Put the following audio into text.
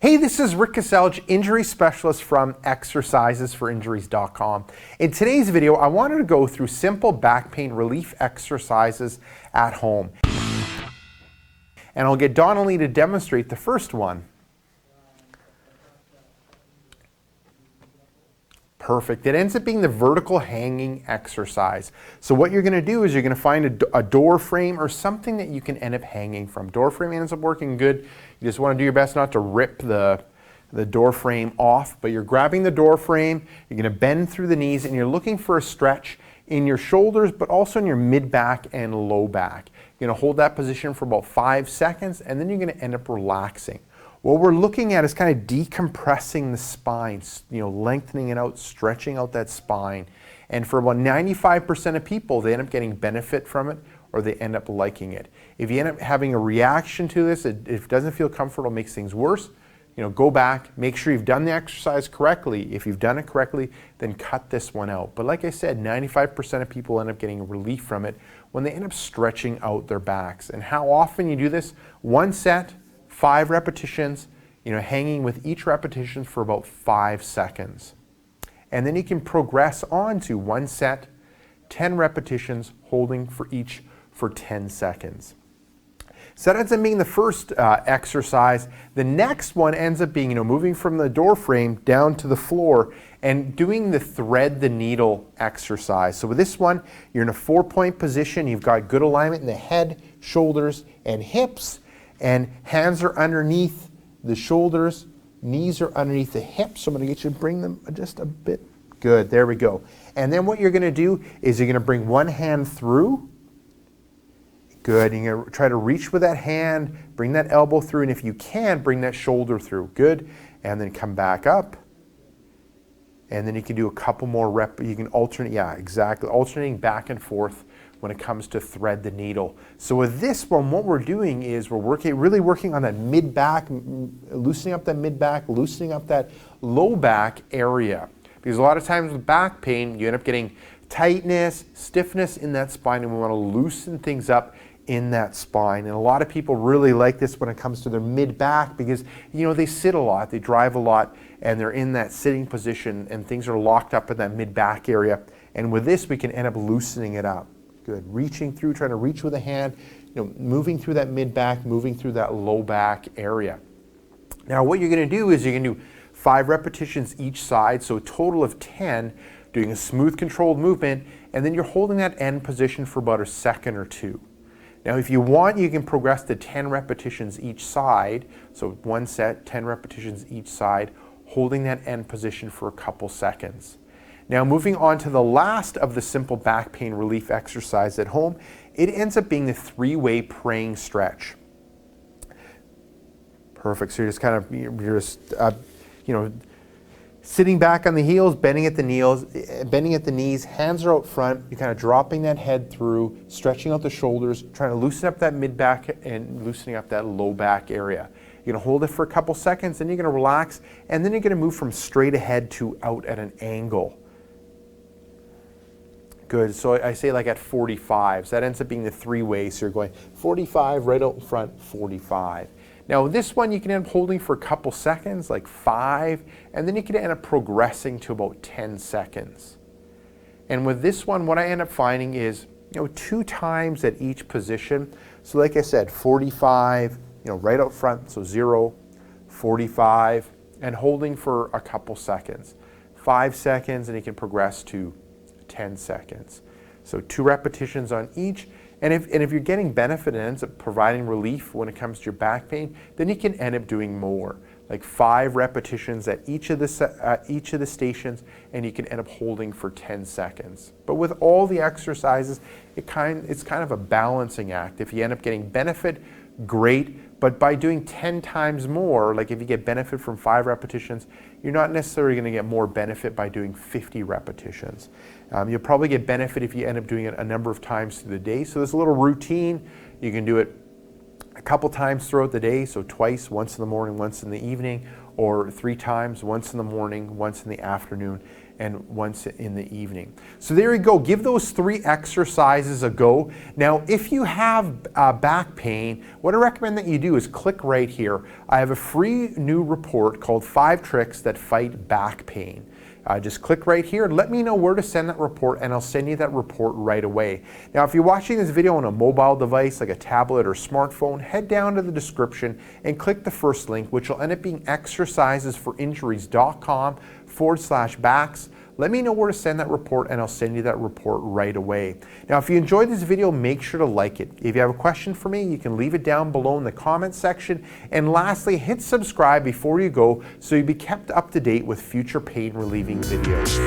Hey, this is Rick Caselj, injury specialist from exercisesforinjuries.com. In today's video, I wanted to go through simple back pain relief exercises at home. And I'll get Donnelly to demonstrate the first one. Perfect. It ends up being the vertical hanging exercise. So what you're going to do is you're going to find a door frame or something that you can end up hanging from. Door frame ends up working good. You just want to do your best not to rip the door frame off, but you're grabbing the door frame, you're going to bend through the knees, and you're looking for a stretch in your shoulders, but also in your mid-back and low back. You're going to hold that position for about 5 seconds, and then you're going to end up relaxing. What we're looking at is kind of decompressing the spine, lengthening it out, stretching out that spine. And for about 95% of people, they end up getting benefit from it or they end up liking it. If you end up having a reaction to this, if it doesn't feel comfortable, it makes things worse, go back, make sure you've done the exercise correctly. If you've done it correctly, then cut this one out. But like I said, 95% of people end up getting relief from it when they end up stretching out their backs. And how often you do this? 1 set, 5 repetitions, hanging with each repetition for about 5 seconds. And then you can progress on to 1 set, 10 repetitions, holding for each for 10 seconds. So that ends up being the first exercise. The next one ends up being, moving from the door frame down to the floor and doing the thread the needle exercise. So with this one, you're in a 4-point position. You've got good alignment in the head, shoulders, and hips. And hands are underneath the shoulders, knees are underneath the hips. So I'm going to get you to bring them just a bit. Good, there we go. And then what you're going to do is you're going to bring one hand through. Good, and you're going to try to reach with that hand, bring that elbow through, and if you can, bring that shoulder through. Good, and then come back up. And then you can do a couple more you can alternate, exactly, alternating back and forth when it comes to thread the needle. So with this one, what we're doing is we're really working on that mid-back, loosening up that mid-back, loosening up that low back area. Because a lot of times with back pain, you end up getting tightness, stiffness in that spine, and we want to loosen things up in that spine. And a lot of people really like this when it comes to their mid-back because, they sit a lot, they drive a lot, and they're in that sitting position, and things are locked up in that mid-back area. And with this, we can end up loosening it up. Good. Reaching through, trying to reach with a hand, moving through that mid-back, moving through that low back area. Now what you're going to do is you're going to do 5 repetitions each side, so a total of 10, doing a smooth controlled movement, and then you're holding that end position for about a second or 2. Now if you want, you can progress to 10 repetitions each side, so 1 set, 10 repetitions each side, holding that end position for a couple seconds. Now moving on to the last of the simple back pain relief exercise at home, it ends up being the 3-way praying stretch. Perfect, so you're just kind of, sitting back on the heels, bending at the knees, hands are out front, you're kind of dropping that head through, stretching out the shoulders, trying to loosen up that mid-back and loosening up that low back area. You're going to hold it for a couple seconds, then you're going to relax, and then you're going to move from straight ahead to out at an angle. Good, so I say like at 45, so that ends up being the 3-way, so you're going 45, right out in front, 45. Now this one you can end up holding for a couple seconds, like 5, and then you can end up progressing to about 10 seconds. And with this one, what I end up finding is, 2 times at each position. So like I said, 45, right out front, so 0, 45, and holding for a couple seconds. 5 seconds, and you can progress to 10 seconds. So 2 repetitions on each. And if you're getting benefit and ends up providing relief when it comes to your back pain, then you can end up doing more, like 5 repetitions at each of the stations, and you can end up holding for 10 seconds. But with all the exercises, it's kind of a balancing act. If you end up getting benefit, great, but by doing 10 times more, like if you get benefit from 5 repetitions, you're not necessarily going to get more benefit by doing 50 repetitions. You'll probably get benefit if you end up doing it a number of times through the day. So there's a little routine. You can do it a couple times throughout the day, so twice, once in the morning, once in the evening, or 3 times, once in the morning, once in the afternoon. and once in the evening. So there you go. Give those 3 exercises a go. Now, if you have back pain, what I recommend that you do is click right here. I have a free new report called 5 Tricks That Fight Back Pain. Just click right here and let me know where to send that report, and I'll send you that report right away. Now, if you're watching this video on a mobile device like a tablet or smartphone, head down to the description and click the first link, which will end up being exercisesforinjuries.com/backs. Let me know where to send that report, and I'll send you that report right away. Now, if you enjoyed this video, make sure to like it. If you have a question for me, you can leave it down below in the comments section. And lastly, hit subscribe before you go so you'll be kept up to date with future pain relieving videos.